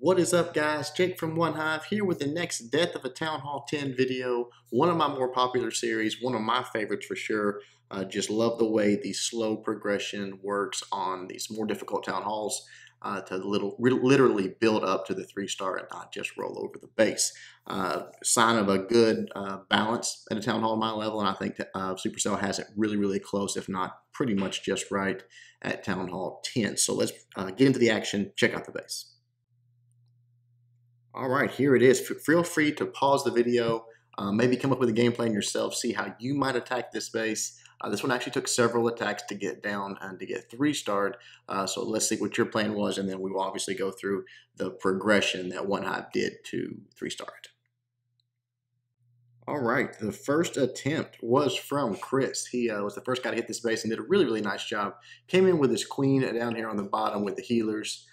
What is up, guys? Jake from OneHive here with the next Death of a Town Hall 10 video. One of my more popular series, one of my favorites for sure. Just love the way the slow progression works on these more difficult town halls to literally build up to the 3-star and not just roll over the base. Sign of a good balance at a town hall at my level, and I think Supercell has it really close, if not pretty much just right at town hall 10. So let's get into the action, check out the base. All right, here it is. Feel free to pause the video, maybe come up with a game plan yourself, see how you might attack this base. This one actually took several attacks to get down and to get 3-starred. So let's see what your plan was, and then we will obviously go through the progression that OneHive did to 3-star it. All right, the first attempt was from Chris. He was the first guy to hit this base and did a really nice job. Came in with his queen down here on the bottom with the healers.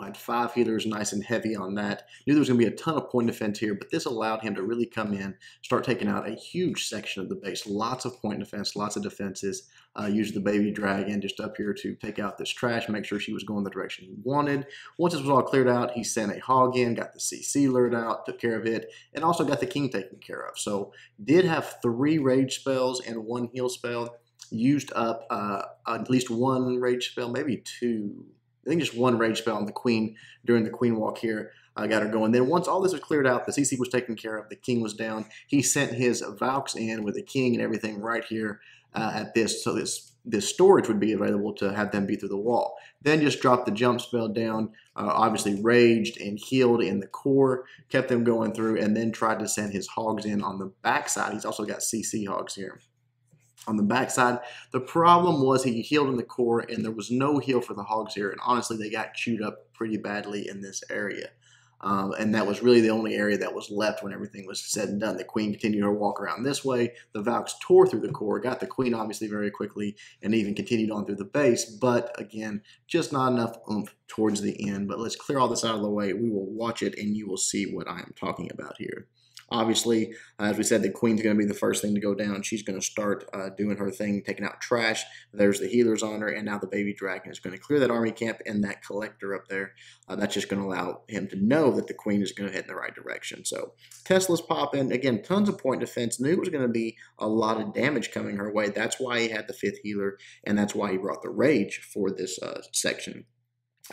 Had 5 healers nice and heavy on that. Knew there was going to be a ton of point defense here, but this allowed him to really come in, start taking out a huge section of the base. Lots of point defense, lots of defenses. Used the baby dragon just up here to take out this trash, make sure she was going the direction he wanted. Once this was all cleared out, he sent a hog in, got the CC lured out, took care of it, and also got the king taken care of. So did have 3 rage spells and 1 heal spell. Used up at least 1 rage spell, maybe 2. I think just 1 rage spell on the queen during the queen walk here. Got her going. Then once all this was cleared out, the CC was taken care of, the king was down. He sent his Valks in with the king and everything right here at this. So this storage would be available to have them beat through the wall. Then just dropped the jump spell down, obviously raged and healed in the core, kept them going through, and then tried to send his hogs in on the backside. He's also got CC hogs here. On the backside, the problem was he healed in the core and there was no heal for the hogs here, and honestly they got chewed up pretty badly in this area, and that was really the only area that was left when everything was said and done. The queen continued her walk around this way. The Valks tore through the core, got the queen obviously very quickly, and even continued on through the base, but again, just not enough oomph towards the end. But let's clear all this out of the way. We will watch it and you will see what I am talking about here. Obviously, as we said, the queen's going to be the first thing to go down. She's going to start doing her thing, taking out trash. There's the healers on her, and now the baby dragon is going to clear that army camp and that collector up there. That's just going to allow him to know that the queen is going to head in the right direction. So Tesla's popping. Again, tons of point defense. Knew it was going to be a lot of damage coming her way. That's why he had the 5th healer, and that's why he brought the rage for this section.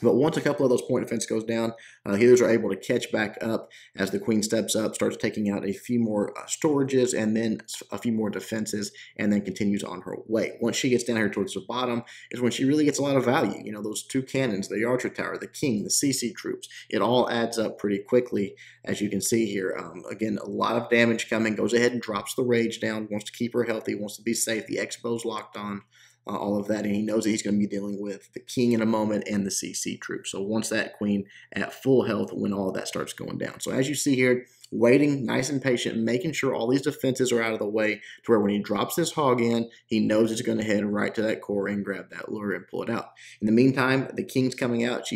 But once a couple of those point defense goes down, healers are able to catch back up as the queen steps up, starts taking out a few more storages and then a few more defenses, and then continues on her way. Once she gets down here towards the bottom is when she really gets a lot of value. You know, those 2 cannons, the archer tower, the king, the CC troops, it all adds up pretty quickly, as you can see here. Again, a lot of damage coming, goes ahead and drops the rage down, wants to keep her healthy, wants to be safe. The expo's locked on. All of that, and he knows that he's going to be dealing with the king in a moment and the CC troops. So once that queen at full health, when all of that starts going down. So as you see here, waiting, nice and patient, making sure all these defenses are out of the way to where when he drops this hog in, he knows it's going to head right to that core and grab that lure and pull it out. In the meantime, the king's coming out.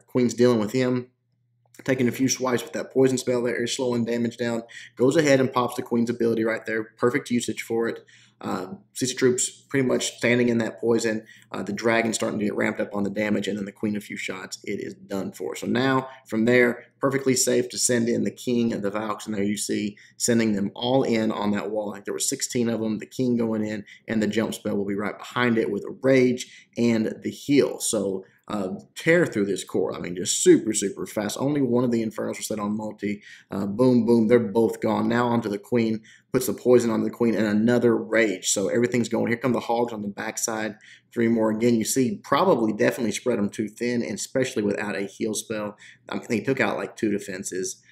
Queen's dealing with him. Taking a few swipes with that poison spell there, slowing damage down. Goes ahead and pops the queen's ability right there. Perfect usage for it. CC troops pretty much standing in that poison. The dragon starting to get ramped up on the damage, and then the queen a few shots. It is done for. So now from there, perfectly safe to send in the king and the Valks, and there you see sending them all in on that wall. Like there were 16 of them. The king going in, and the jump spell will be right behind it with a rage and the heal. So tear through this core. I mean, just super fast. Only one of the infernos was set on multi. Boom, they're both gone. Now onto the queen, puts the poison on the queen, and another rage. So everything's going. Here come the hogs on the backside. 3 more. Again, you see, definitely spread them too thin, and especially without a heal spell. I mean, they took out like 2 defenses.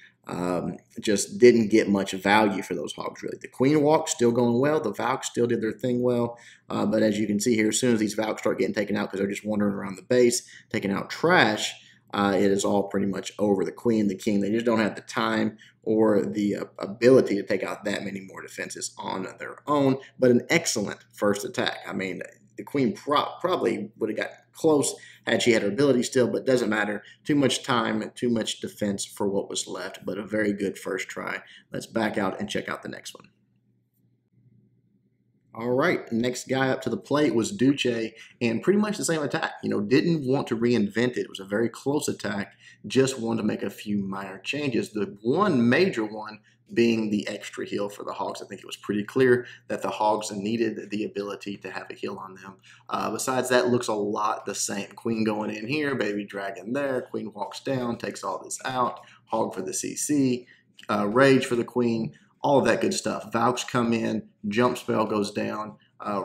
Just didn't get much value for those hogs, really. The queen walk still going well. The Valks still did their thing well. But as you can see here, as soon as these Valks start getting taken out because they're just wandering around the base, taking out trash, it is all pretty much over. The queen, the king, they just don't have the time or the ability to take out that many more defenses on their own. But an excellent first attack. I mean, the queen probably would have got close had she had her ability still, but doesn't matter. Too much time and too much defense for what was left, but a very good first try. Let's back out and check out the next one. All right, next guy up to the plate was Duce, and pretty much the same attack. Didn't want to reinvent it. It was a very close attack, just wanted to make a few minor changes. The one major one being the extra heal for the Hogs. I think it was pretty clear that the Hogs needed the ability to have a heal on them. Besides that, looks a lot the same. Queen going in here, baby dragon there, Queen walks down, takes all this out, Hog for the CC, Rage for the Queen, all of that good stuff. Valks come in, jump spell goes down,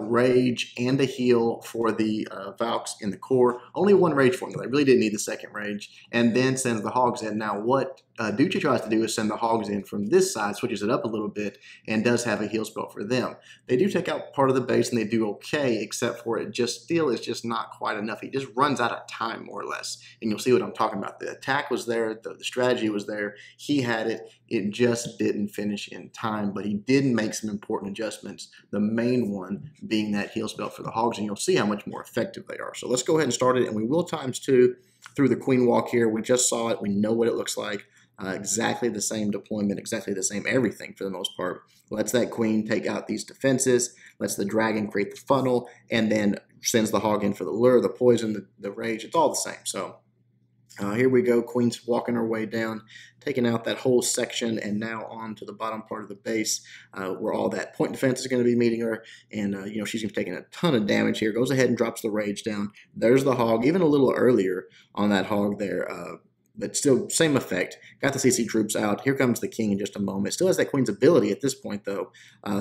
rage and a heal for the Valks in the core. Only one rage formula. They really didn't need the second rage. And then sends the Hogs in. Now what Duce tries to do is send the Hogs in from this side, switches it up a little bit, and does have a heal spell for them. They do take out part of the base and they do okay, except for it just still is just not quite enough. He just runs out of time, more or less. And you'll see what I'm talking about. The attack was there, the strategy was there, he had it. It just didn't finish in time, but he did make some important adjustments. The main one being that heal spell for the Hogs, and you'll see how much more effective they are. So let's go ahead and start it, and we will ×2 through the Queen walk here. We just saw it. We know what it looks like. Exactly the same deployment, exactly the same everything for the most part. Lets that Queen take out these defenses, lets the dragon create the funnel, and then sends the Hog in for the lure, the poison, the rage. It's all the same. So here we go. Queen's walking her way down, taking out that whole section, and now on to the bottom part of the base where all that point defense is going to be meeting her. And, she's going to be taking a ton of damage here. Goes ahead and drops the rage down. There's the Hog, even a little earlier on that Hog there. But still, same effect. Got the CC troops out. Here comes the King in just a moment. Still has that Queen's ability at this point, though,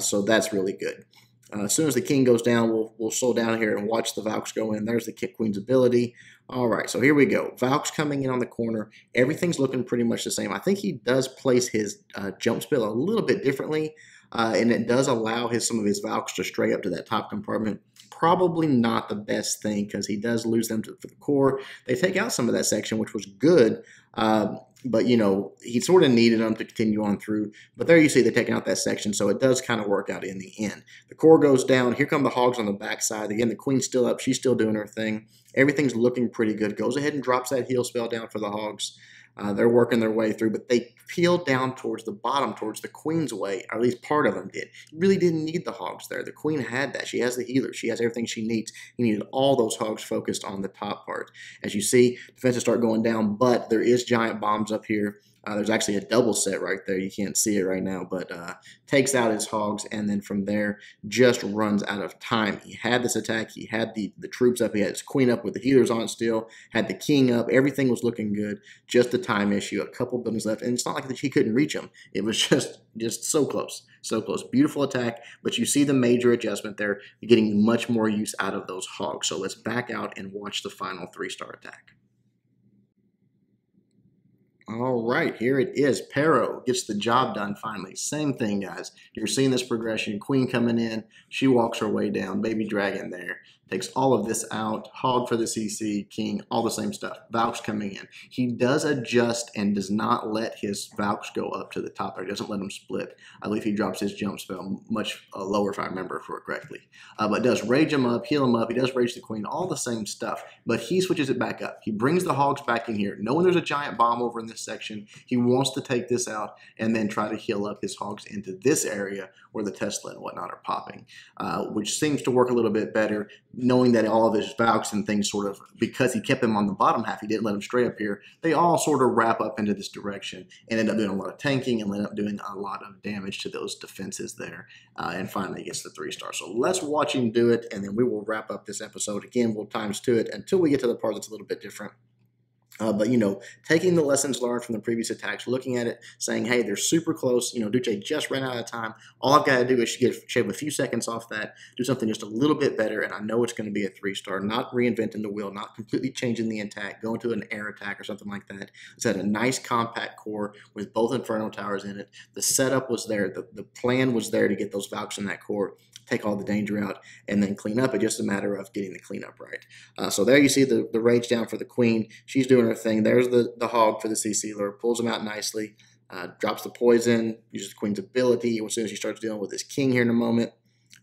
so that's really good. As soon as the King goes down, we'll slow down here and watch the Valks go in. There's the Queen's ability. All right, so here we go. Valks coming in on the corner. Everything's looking pretty much the same. I think he does place his jump spell a little bit differently, and it does allow some of his Valks to stray up to that top compartment. Probably not the best thing because he does lose them for the core. They take out some of that section, which was good, but, he sort of needed them to continue on through. But there you see they're taking out that section, so it does kind of work out in the end. The core goes down. Here come the Hogs on the backside. Again, the Queen's still up. She's still doing her thing. Everything's looking pretty good. Goes ahead and drops that heal spell down for the Hogs. They're working their way through, but they peeled down towards the bottom, towards the Queen's way, or at least part of them did. Really didn't need the Hogs there. The Queen had that. She has the healer. She has everything she needs. He needed all those Hogs focused on the top part. As you see, defenses start going down, but there is giant bombs up here. There's actually a double set right there. You can't see it right now, but takes out his Hogs, and then from there just runs out of time. He had this attack. He had the troops up. He had his Queen up with the healers on still. Had the King up. Everything was looking good. Just a time issue. A couple buildings left, and it's not like that he couldn't reach them. It was just so close. So close. Beautiful attack, but you see the major adjustment there. You're getting much more use out of those Hogs. So let's back out and watch the final 3-star attack. All right, here it is. Pero gets the job done finally. Same thing, guys. You're seeing this progression. Queen coming in. She walks her way down. Baby dragon there. Takes all of this out. Hog for the CC. King. All the same stuff. Valks coming in. He does adjust and does not let his Valks go up to the top. Or doesn't let them split. I believe he drops his jump spell much lower if I remember correctly. But does rage him up, heal him up. He does rage the Queen. All the same stuff. But he switches it back up. He brings the Hogs back in here. Knowing there's a giant bomb over in this section, he wants to take this out and then try to heal up his Hogs into this area where the Tesla and whatnot are popping, which seems to work a little bit better, knowing that all of his Valks and things sort of, because he kept them on the bottom half, he didn't let them stray up here, they all sort of wrap up into this direction and end up doing a lot of tanking and end up doing a lot of damage to those defenses there, and finally gets the 3-star. So let's watch him do it, and then we will wrap up this episode. Again, we'll ×2 it until we get to the part that's a little bit different. But, taking the lessons learned from the previous attacks, looking at it, saying, hey, they're super close. Duce just ran out of time. All I've got to do is shave a few seconds off that, do something just a little bit better, and I know it's going to be a 3-star, not reinventing the wheel, not completely changing the attack, going to an air attack or something like that. It's had a nice compact core with both Inferno towers in it. The setup was there. The plan was there to get those Valks in that core, take all the danger out, and then clean up. It's just a matter of getting the cleanup right. So there you see the rage down for the Queen. She's doing her thing. There's the Hog for the CC lure. Pulls him out nicely. Drops the poison. Uses the Queen's ability as soon as she starts dealing with this King here in a moment.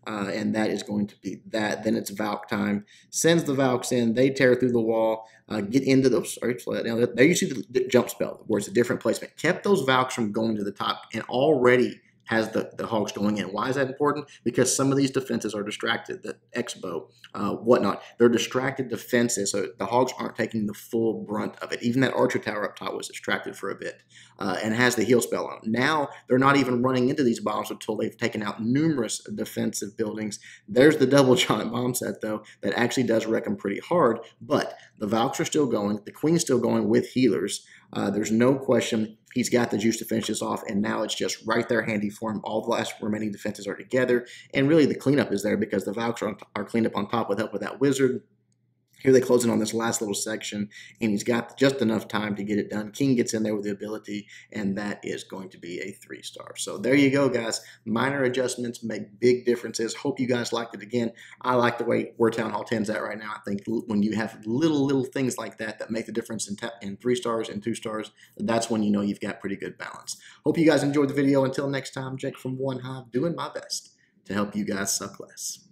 And that is going to be that. Then it's Valk time. Sends the Valks in. They tear through the wall. Get into those. Sorry, slow that down. There you see the jump spell, where it's a different placement. Kept those Valks from going to the top and already has the hogs going in. Why is that important? Because some of these defenses are distracted. The X-bow, whatnot, they're distracted defenses, so the hogs aren't taking the full brunt of it. Even that archer tower up top was distracted for a bit and has the heal spell on. Now they're not even running into these bombs until they've taken out numerous defensive buildings. There's the double giant bomb set, though, that actually does wreck them pretty hard, but the Valks are still going. The Queen's still going with healers. There's no question he's got the juice to finish this off, and now it's just right there handy for him. All the last remaining defenses are together, and really the cleanup is there because the Valks are cleaned up on top with help with that wizard. Here they close in on this last little section, and he's got just enough time to get it done. King gets in there with the ability, and that is going to be a 3-star. So there you go, guys. Minor adjustments make big differences. Hope you guys liked it. Again, I like the way where Town Hall 10's at right now. I think when you have little things like that make the difference in 3 stars and 2 stars, that's when you know you've got pretty good balance. Hope you guys enjoyed the video. Until next time, Jake from OneHive doing my best to help you guys suck less.